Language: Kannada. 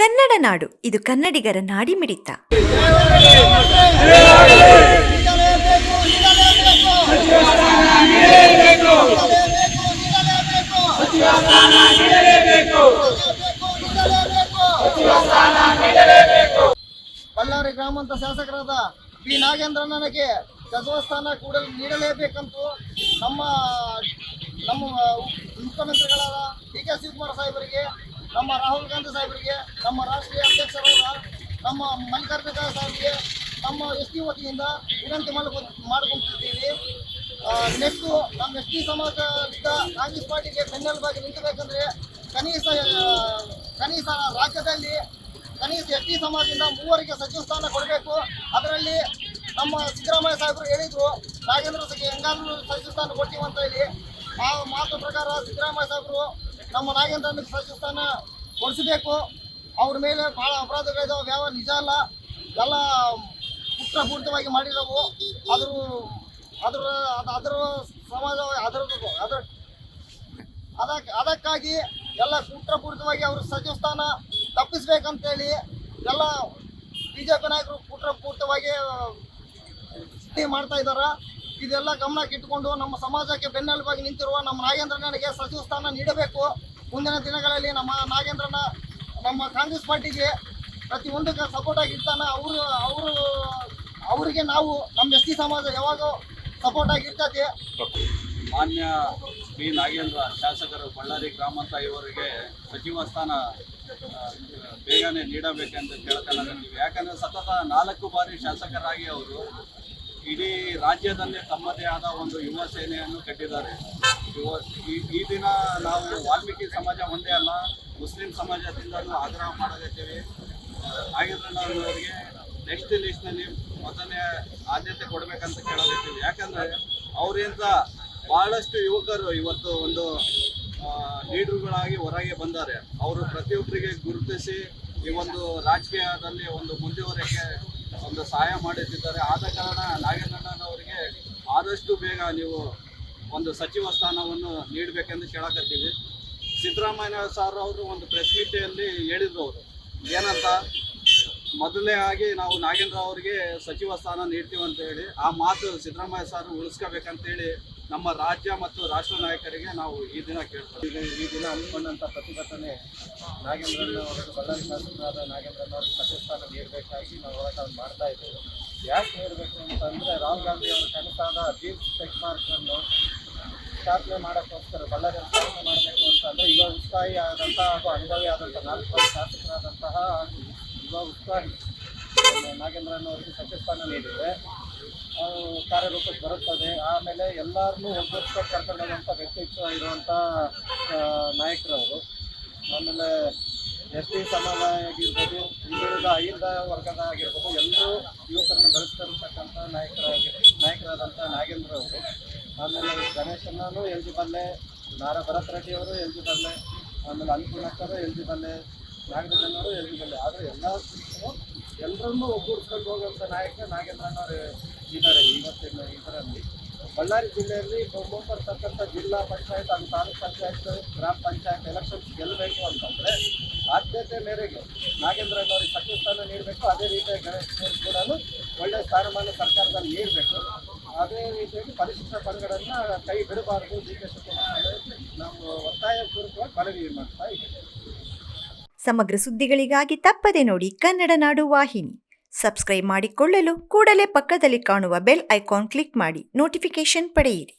ಕನ್ನಡ ನಾಡು, ಇದು ಕನ್ನಡಿಗರ ನಾಡಿಮಿಡಿತ. ಬಳ್ಳಾರಿ ಗ್ರಾಮಾಂತರ ಶಾಸಕರಾದ ಬಿ ನಾಗೇಂದ್ರಣ್ಣನಿಗೆ ಸಚಿವ ಸ್ಥಾನ ನೀಡಲೇಬೇಕಂತೂ ನಮ್ಮ ಮುಖ್ಯಮಂತ್ರಿಗಳಾದ ಡಿ ಕೆ ಶಿವಕುಮಾರ್ ಸಾಹೇಬರಿಗೆ, ನಮ್ಮ ರಾಹುಲ್ ಗಾಂಧಿ ಸಾಹೇಬರಿಗೆ, ನಮ್ಮ ರಾಷ್ಟ್ರೀಯ ಅಧ್ಯಕ್ಷರಾದ ನಮ್ಮ ಮಲ್ಲಿಕಾರ್ಜುನ ಸಾಹೇಬರಿಗೆ ನಮ್ಮ ಎಸ್ ಟಿ ವತಿಯಿಂದ ವಿನಂತಿ ಮಾಡಿಕೊಳ್ತಿದ್ದೀವಿ. ನೆಕ್ಸ್ಟು ನಮ್ಮ ಎಸ್ ಟಿ ಸಮಾಜದಿಂದ ಕಾಂಗ್ರೆಸ್ ಪಾರ್ಟಿಗೆ ಬೆನ್ನೆಲುಬಾಗಿ ನಿಂತಬೇಕಂದ್ರೆ ಕನಿಷ್ಠ ರಾಜ್ಯದಲ್ಲಿ ಕನಿಷ್ಠ ಎಸ್ ಟಿ ಸಮಾಜದಿಂದ 3 ಸಚಿವ ಸ್ಥಾನ ಕೊಡಬೇಕು. ಅದರಲ್ಲಿ ನಮ್ಮ ಸಿದ್ದರಾಮಯ್ಯ ಸಾಹೇಬರು ಹೇಳಿದ್ರು, ನಾಗೇಂದ್ರ ಹೆಂಗಾದ್ರೂ ಸಚಿವ ಸ್ಥಾನ ಕೊಡ್ತೀವಿ ಅಂತ ಹೇಳಿ. ಆ ಮಾತು ಪ್ರಕಾರ ಸಿದ್ದರಾಮಯ್ಯ ಸಾಹೇಬರು ನಮ್ಮ ನಾಗೇಂದ್ರನಿಗೆ ಸಚಿವ ಸ್ಥಾನ ಕೊಡಿಸಬೇಕು. ಅವ್ರ ಮೇಲೆ ಭಾಳ ಅಪರಾಧಗಳಿದಾವೆ, ಯಾವ ನಿಜ ಅಲ್ಲ, ಎಲ್ಲ ಕುಟ್ರಪೂರಿತವಾಗಿ ಮಾಡಿದವು. ಅದರ ಸಮಾಜ ಅದಕ್ಕಾಗಿ ಎಲ್ಲ ಕುಟ್ರಪೂರಿತವಾಗಿ ಅವ್ರ ಸಚಿವ ಸ್ಥಾನ ತಪ್ಪಿಸ್ಬೇಕಂತೇಳಿ ಎಲ್ಲ ಬಿಜೆಪಿ ನಾಯಕರು ಕುಟ್ರಪೂರಿತವಾಗಿ ಮಾಡ್ತಾ ಇದ್ದಾರೆ. ಇದೆಲ್ಲ ಗಮನಕ್ಕೆ ಇಟ್ಟುಕೊಂಡು ನಮ್ಮ ಸಮಾಜಕ್ಕೆ ಬೆನ್ನೆಲುಬಾಗಿ ನಿಂತಿರುವ ನಮ್ಮ ನಾಗೇಂದ್ರನಿಗೆ ಸಚಿವ ಸ್ಥಾನ ನೀಡಬೇಕು. ಮುಂದಿನ ದಿನಗಳಲ್ಲಿ ನಮ್ಮ ನಾಗೇಂದ್ರನ ನಮ್ಮ ಕಾಂಗ್ರೆಸ್ ಪಾರ್ಟಿಗೆ ಪ್ರತಿಯೊಂದಕ್ಕೆ ಸಪೋರ್ಟ್ ಆಗಿರ್ತಾನೆ. ಅವರಿಗೆ ನಾವು ನಮ್ಮ ಎಸ್ ಟಿ ಸಮಾಜ ಯಾವಾಗ ಸಪೋರ್ಟ್ ಆಗಿರ್ತದೆ. ಮಾನ್ಯ ಬಿ ನಾಗೇಂದ್ರ ಶಾಸಕರು ಬಳ್ಳಾರಿ ಗ್ರಾಮಾಂತರ ಇವರಿಗೆ ಸಚಿವ ಸ್ಥಾನ ಬೇಗನೆ ನೀಡಬೇಕೆಂದು ಕೇಳ್ಕೊಳ್ಳುತ್ತೀವಿ. ಯಾಕಂದರೆ ಸತತ 4 ಬಾರಿ ಶಾಸಕರಾಗಿ ಅವರು ಇಡೀ ರಾಜ್ಯದಲ್ಲಿ ತಮ್ಮದೇ ಆದ ಒಂದು ಯುವ ಸೇನೆಯನ್ನು ಕಟ್ಟಿದ್ದಾರೆ. ಈ ದಿನ ನಾವು ವಾಲ್ಮೀಕಿ ಸಮಾಜ ಒಂದೇ ಅಲ್ಲ, ಮುಸ್ಲಿಂ ಸಮಾಜದಿಂದಲೂ ಆಗ್ರಹ ಮಾಡಲಿದ್ದೇವೆ. ನಾಗೇಂದ್ರಣ್ಣವರಿಗೆ ನೆಕ್ಸ್ಟ್ ಲಿಸ್ಟ್ನಲ್ಲಿ ಮೊದಲನೇ ಆದ್ಯತೆ ಕೊಡಬೇಕಂತ ಕೇಳಲಿದ್ದೀವಿ. ಯಾಕಂದರೆ ಅವರಿಂದ ಭಾಳಷ್ಟು ಯುವಕರು ಇವತ್ತು ಒಂದು ಲೀಡರ್ಗಳಾಗಿ ಹೊರಗೆ ಬಂದ್ದಾರೆ. ಅವರು ಪ್ರತಿಯೊಬ್ಬರಿಗೆ ಗುರುತಿಸಿ ಈ ಒಂದು ರಾಜಕೀಯದಲ್ಲಿ ಒಂದು ಮುಂದುವರೆಗೆ ಒಂದು ಸಹಾಯ ಮಾಡುತ್ತಿದ್ದಾರೆ. ಆದ ಕಾರಣ ನಾಗೇಂದ್ರಣ್ಣನವರಿಗೆ ಆದಷ್ಟು ಬೇಗ ನೀವು ಒಂದು ಸಚಿವ ಸ್ಥಾನವನ್ನು ನೀಡಬೇಕೆಂದು ಕೇಳಕತ್ತೀವಿ. ಸಿದ್ದರಾಮಯ್ಯ ಸರ್ ಅವರು ಒಂದು ಪ್ರೆಸ್ ಮೀಟಲ್ಲಿ ಹೇಳಿದ್ರು, ಅವರು ಏನಂತ ಮೊದಲೇ ಆಗಿ ನಾವು ನಾಗೇಂದ್ರ ಅವರಿಗೆ ಸಚಿವ ಸ್ಥಾನ ನೀಡ್ತೀವಿ ಅಂತ ಹೇಳಿ ಆ ಮಾತು ಸಿದ್ದರಾಮಯ್ಯ ಸರ್ ಉಳಿಸ್ಕೋಬೇಕಂತೇಳಿ ನಮ್ಮ ರಾಜ್ಯ ಮತ್ತು ರಾಷ್ಟ್ರ ನಾಯಕರಿಗೆ ನಾವು ಈ ದಿನ ಕೇಳ್ತೀವಿ. ಈ ದಿನ ಹಮ್ಮಿಕೊಂಡಂಥ ಪ್ರತಿಭಟನೆ ನಾಗೇಂದ್ರಣ್ಣವರು ಬಳ್ಳಾರಿ ಶಾಸಕರಾದ ನಾಗೇಂದ್ರಣ್ಣವ್ರಿಗೆ ಸಚಿವ ಸ್ಥಾನ ನೀಡಬೇಕಾಗಿ ನಾವು ಹೋರಾಟ ಮಾಡ್ತಾ ಇದ್ದೇವೆ. ಯಾಕೆ ನೀಡಬೇಕು ಅಂತಂದರೆ ರಾಹುಲ್ ಗಾಂಧಿ ಅವರ ಕನಸಾದ ದೀಪ್ ಚೆಕ್ ಮಾರ್ಕನ್ನು ಸ್ಥಾಪನೆ ಮಾಡೋಕ್ಕೋಸ್ಕರ ಬಳ್ಳಾರಿ ಸ್ಥಾಪನೆ ಮಾಡಬೇಕು ಅಂತಂದರೆ ಯುವ ಉತ್ಸಾಹಿ ಆದಂಥ ಹಾಗೂ ಅನುಭವಿ ಆದಂಥ 4 ಶಾಸಕರಾದಂತಹ ಯುವ ಉತ್ಸಾಹಿ ನಾಗೇಂದ್ರಣ್ಣವರಿಗೆ ಸಚಿವ ಸ್ಥಾನ ನೀಡಿದರೆ ಕಾರ್ಯರೂಪಕ್ಕೆ ಬರುತ್ತದೆ. ಆಮೇಲೆ ಎಲ್ಲರನ್ನೂ ಒಗ್ಗೂಡಿಸ್ಕೊಂಡು ಕರ್ಕೊಂಡು ಹೋಗುವಂಥ ವ್ಯಕ್ತಿತ್ವ ಇರುವಂಥ ನಾಯಕರವರು. ಆಮೇಲೆ ಎಸ್ ಟಿ ಸಮಾಜ ಆಗಿರ್ಬೋದು, ಹಿಂದುಳಿದ ಅಹಿಂದ ವರ್ಗದ ಆಗಿರ್ಬೋದು, ಎಲ್ಲರೂ ಯುವಕರನ್ನು ಬೆಳೆಸ್ತಿರ್ತಕ್ಕಂಥ ನಾಯಕರಾದಂಥ ನಾಗೇಂದ್ರ ಅವರು. ಆಮೇಲೆ ಗಣೇಶಣ್ಣನೂ ಎಲ್ಜಿಬಲ್ಲೆ, ನಾರಾ ಭರತ್ ರೆಡ್ಡಿಯವರು ಎಲ್ಜಿಬಲ್ಲೆ, ಆಮೇಲೆ ಅನ್ನಪೂರ್ಣಕ್ಕರು ಎಲ್ಜಿಬಲ್ಲೆ, ನಾಗರಾಜನವರು ಎಲ್ಜಿಬಲ್ಲೆ. ಆದರೆ ಎಲ್ಲರನ್ನೂ ಒಗ್ಗೂಡಿಸ್ಕೊಂಡು ಹೋಗುವಂಥ ನಾಯಕ ನಾಗೇಂದ್ರಣ್ಣವರು ಇದ್ದಾರೆ. ಇವತ್ತಿನ ಇದರಲ್ಲಿ ಬಳ್ಳಾರಿ ಜಿಲ್ಲೆಯಲ್ಲಿ ಮುಂಬರ್ತಕ್ಕಂಥ ಜಿಲ್ಲಾ ಪಂಚಾಯತ್ ಹಾಗೂ ತಾಲೂಕು ಪಂಚಾಯತ್, ಗ್ರಾಮ ಪಂಚಾಯತ್ ಎಲೆಕ್ಷನ್ಸ್ ಗೆಲ್ಲಬೇಕು ಅಂತಂದರೆ ಆದ್ಯತೆ ಮೇರೆಗೆ ನಾಗೇಂದ್ರಣ್ಣವ್ರಿಗೆ ಸಚಿವ ಸ್ಥಾನ ನೀಡಬೇಕು. ಅದೇ ರೀತಿಯಾಗಿ ಗಣೇಶ್ ಕೂಡ ಒಳ್ಳೆಯ ಸ್ಥಾನಮಾನ ಸರ್ಕಾರದಲ್ಲಿ ನೀಡಬೇಕು. ಅದೇ ರೀತಿಯಾಗಿ ಪರಿಶಿಷ್ಟ ಪಂಗಡನ್ನು ಕೈ ಬಿಡಬಾರದು. ಡಿ ಕೆ ಶಿವಕುಮಾರ್ ನಾವು ಒತ್ತಾಯಪೂರ್ವಕವಾಗಿ ಮನವಿ ಮಾಡ್ತಾ ಇದ್ದೀವಿ. ಸಮಗ್ರ ಸುದ್ದಿಗಳಿಗಾಗಿ ತಪ್ಪದೆ ನೋಡಿ ಕನ್ನಡ ನಾಡು ವಾಹಿನಿ. ಸಬ್ಸ್ಕ್ರೈಬ್ ಮಾಡಿಕೊಳ್ಳಲು ಕೂಡಲೇ ಪಕ್ಕದಲ್ಲಿ ಕಾಣುವ ಬೆಲ್ ಐಕಾನ್ ಕ್ಲಿಕ್ ಮಾಡಿ ನೋಟಿಫಿಕೇಶನ್ ಪಡೆಯಿರಿ.